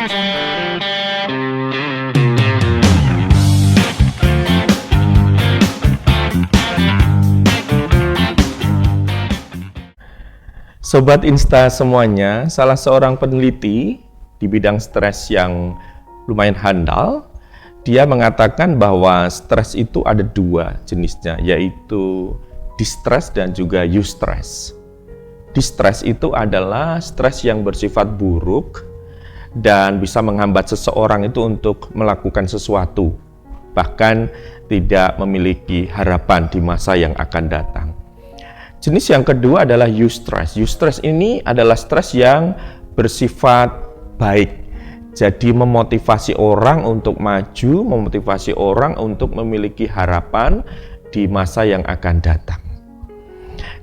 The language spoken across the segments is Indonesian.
Sobat Insta semuanya, salah seorang peneliti di bidang stres yang lumayan handal, dia mengatakan bahwa stres itu ada dua jenisnya, yaitu distress dan juga eustress. Distress itu adalah stres yang bersifat buruk dan bisa menghambat seseorang itu untuk melakukan sesuatu, bahkan tidak memiliki harapan di masa yang akan datang. Jenis yang kedua adalah eustress. Eustress ini adalah stres yang bersifat baik. Jadi memotivasi orang untuk maju, memotivasi orang untuk memiliki harapan di masa yang akan datang.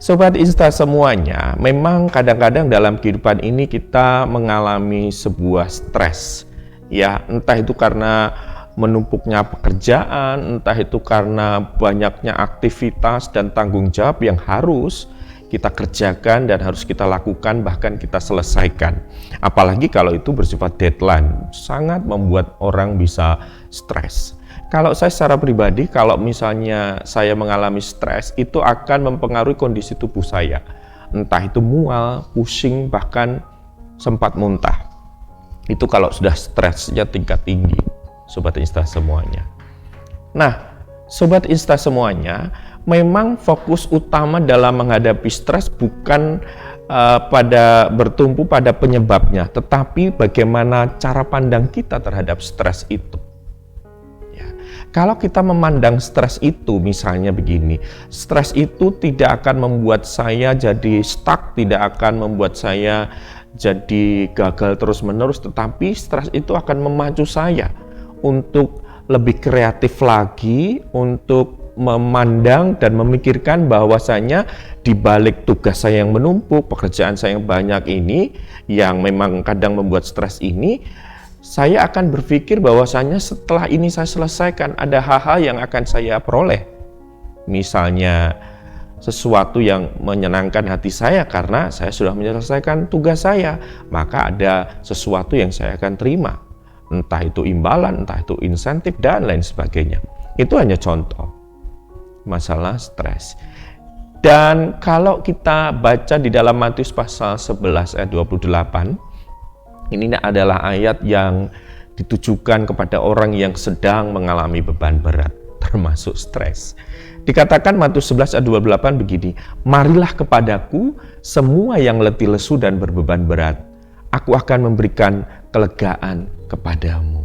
Sobat Insta semuanya, memang kadang-kadang dalam kehidupan ini kita mengalami sebuah stres. Ya, entah itu karena menumpuknya pekerjaan, entah itu karena banyaknya aktivitas dan tanggung jawab yang harus kita kerjakan dan harus kita lakukan, bahkan kita selesaikan. Apalagi kalau itu bersifat deadline, sangat membuat orang bisa stres. Kalau saya secara pribadi, kalau misalnya saya mengalami stres, itu akan mempengaruhi kondisi tubuh saya. Entah itu mual, pusing, bahkan sempat muntah. Itu kalau sudah stresnya tingkat tinggi. Sobat Insta semuanya. Nah, Sobat Insta semuanya, memang fokus utama dalam menghadapi stres bukan bertumpu pada penyebabnya, tetapi bagaimana cara pandang kita terhadap stres itu. Ya. Kalau kita memandang stres itu, misalnya begini, stres itu tidak akan membuat saya jadi stuck, tidak akan membuat saya jadi gagal terus-menerus, tetapi stres itu akan memacu saya untuk lebih kreatif lagi, untuk memandang dan memikirkan bahwasanya di balik tugas saya yang menumpuk, pekerjaan saya yang banyak ini, yang memang kadang membuat stres ini, saya akan berpikir bahwasanya setelah ini saya selesaikan, ada hal-hal yang akan saya peroleh. Misalnya sesuatu yang menyenangkan hati saya karena saya sudah menyelesaikan tugas saya, maka ada sesuatu yang saya akan terima. Entah itu imbalan, entah itu insentif, dan lain sebagainya. Itu hanya contoh masalah stres. Dan kalau kita baca di dalam Matius pasal 11 ayat 28, ini adalah ayat yang ditujukan kepada orang yang sedang mengalami beban berat, termasuk stres. Dikatakan Matius 11 ayat 28 begini, "Marilah kepadaku semua yang letih lesu dan berbeban berat, aku akan memberikan kelegaan kepadamu."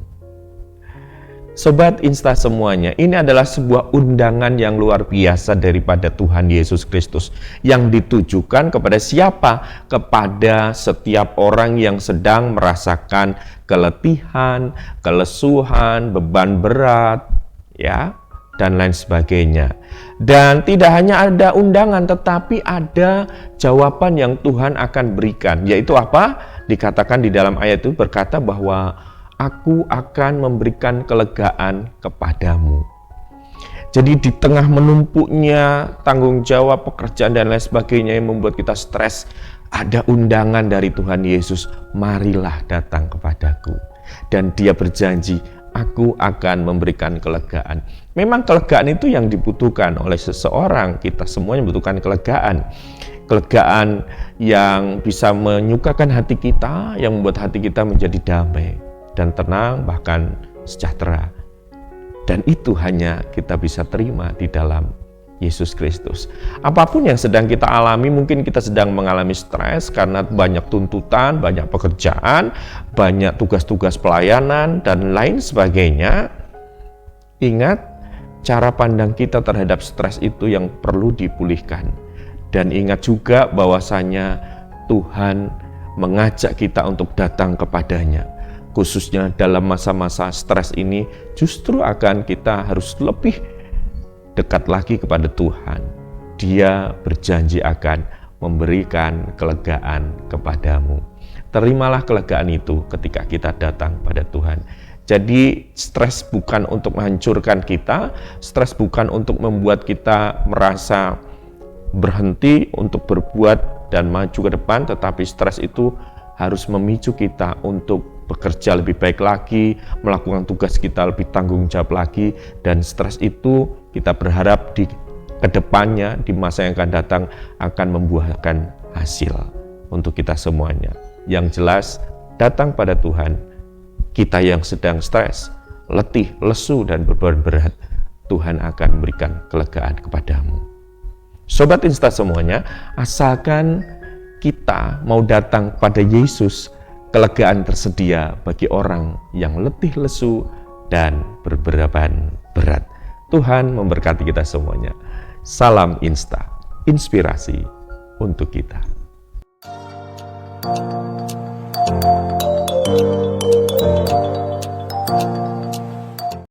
Sobat Insta semuanya, ini adalah sebuah undangan yang luar biasa daripada Tuhan Yesus Kristus yang ditujukan kepada siapa? Kepada setiap orang yang sedang merasakan keletihan, kelesuhan, beban berat, ya, dan lain sebagainya. Dan tidak hanya ada undangan, tetapi ada jawaban yang Tuhan akan berikan, yaitu apa? Dikatakan di dalam ayat itu berkata bahwa aku akan memberikan kelegaan kepadamu. Jadi di tengah menumpuknya tanggung jawab, pekerjaan dan lain sebagainya yang membuat kita stres, ada undangan dari Tuhan Yesus, marilah datang kepadaku. Dan dia berjanji, aku akan memberikan kelegaan. Memang kelegaan itu yang dibutuhkan oleh seseorang, kita semuanya membutuhkan kelegaan. Kelegaan yang bisa menyukakan hati kita, yang membuat hati kita menjadi damai dan tenang, bahkan sejahtera. Dan itu hanya kita bisa terima di dalam Yesus Kristus. Apapun yang sedang kita alami, mungkin kita sedang mengalami stres karena banyak tuntutan, banyak pekerjaan, banyak tugas-tugas pelayanan, dan lain sebagainya. Ingat, cara pandang kita terhadap stres itu yang perlu dipulihkan. Dan ingat juga bahwasanya Tuhan mengajak kita untuk datang kepadanya. Khususnya dalam masa-masa stres ini, justru akan kita harus lebih dekat lagi kepada Tuhan. Dia berjanji akan memberikan kelegaan kepadamu. Terimalah kelegaan itu ketika kita datang pada Tuhan. Jadi stres bukan untuk menghancurkan kita, stres bukan untuk membuat kita merasa berhenti untuk berbuat dan maju ke depan, tetapi stres itu harus memicu kita untuk bekerja lebih baik lagi, melakukan tugas kita lebih tanggung jawab lagi, dan stres itu kita berharap di kedepannya, di masa yang akan datang, akan membuahkan hasil untuk kita semuanya. Yang jelas, datang pada Tuhan. Kita yang sedang stres, letih, lesu, dan beban berat, Tuhan akan memberikan kelegaan kepadamu. Sobat Insta semuanya, asalkan kita mau datang pada Yesus, kelegaan tersedia bagi orang yang letih lesu dan berbeban berat. Tuhan memberkati kita semuanya. Salam Insta, inspirasi untuk kita.